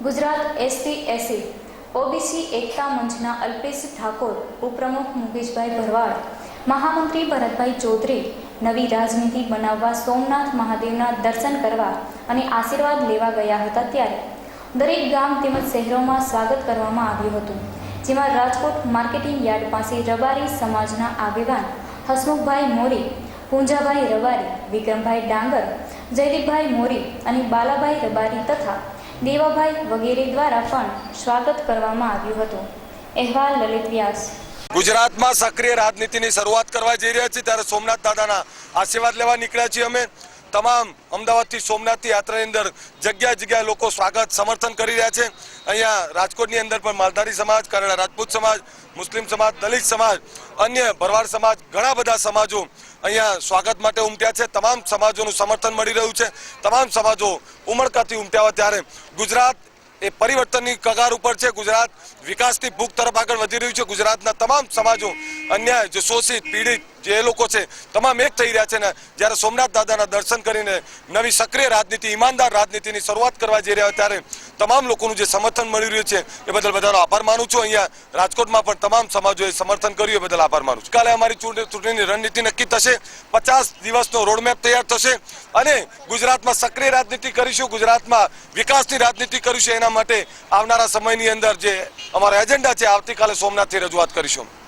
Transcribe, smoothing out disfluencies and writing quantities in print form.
Gujarat ST/SC OBC એકતા મંચના અલ્પેશ ઠાકોર, ઉપપ્રમુખ મુકેશભાઈ ભરવાડ, મહામંત્રી ભરતભાઈ ચૌધરી નવી રાજનીતિ બનાવવા સોમનાથ મહાદેવના દર્શન કરવા અને આશીર્વાદ લેવા ગયા હતા ત્યારે દરેક ગામ તેમજ શહેરોમાં સ્વાગત કરવામાં આવ્યું હતું, જેમાં રાજકોટ માર્કેટિંગ યાર્ડ પાસે રબારી સમાજના આગેવાન હસમુખભાઈ મોરી, પૂંજાભાઈ રબારી, વિક્રમભાઈ ડાંગર, જયદીપભાઈ મોરી અને બાલાભાઈ રબારી તથા દેવાભાઈ વગેરે દ્વારા પણ સ્વાગત કરવામાં આવ્યું હતું। અહેવાલ લલિત વ્યાસ। ગુજરાતમાં સક્રિય રાજનીતિની શરૂઆત કરવા જઈ રહ્યા છીએ ત્યારે સોમનાથ દાદાના આશીર્વાદ લેવા નીકળ્યા છીએ અમે। તમામ અમદાવાદથી સોમનાથની યાત્રાની અંદર જગ્યા જગ્યાએ લોકો સ્વાગત સમર્થન કરી રહ્યા છે। અહીંયા રાજકોટની અંદર પણ માલધારી સમાજ, કરેલા રાજપૂત સમાજ, મુસ્લિમ સમાજ, દલિત સમાજ, અન્ય ભરવાડ સમાજ, ઘણા બધા સમાજો અહીંયા સ્વાગત માટે ઉમટ્યા છે। તમામ સમાજોનું સમર્થન મળી રહ્યું છે। તમામ સમાજો ઉમળકાથી ઉમટ્યા હોય ત્યારે ગુજરાત એ પરિવર્તનની કગાર ઉપર છે। ગુજરાત વિકાસની ભૂખ તરફ આગળ વધી રહ્યું છે। ગુજરાતના તમામ સમાજો અન્યાય, જે શોષિત, પીડિત જે લોકો છે તમામ એક થઈ રહ્યા છે ને જ્યારે સોમનાથ દાદાના દર્શન કરીને નવી સક્રિય રાજનીતિ, ઈમાનદાર રાજનીતિની શરૂઆત કરવા જઈ રહ્યા ત્યારે તમામ લોકોનું જે સમર્થન મળી રહ્યું છે એ બદલ બધાનો આભાર માનું છું। અહીંયા રાજકોટમાં પણ તમામ સમાજોએ સમર્થન કર્યું એ બદલ આભાર માનું છું। કાલે અમારી ચૂંટણીની રણનીતિ નક્કી થશે, 50 દિવસનો રોડમેપ તૈયાર થશે અને ગુજરાતમાં સક્રિય રાજનીતિ કરીશું, ગુજરાતમાં વિકાસની રાજનીતિ કરીશું। એના માટે આવનારા સમયની અંદર જે અમારા એજન્ડા છે આવતીકાલે સોમનાથથી રજૂઆત કરીશું।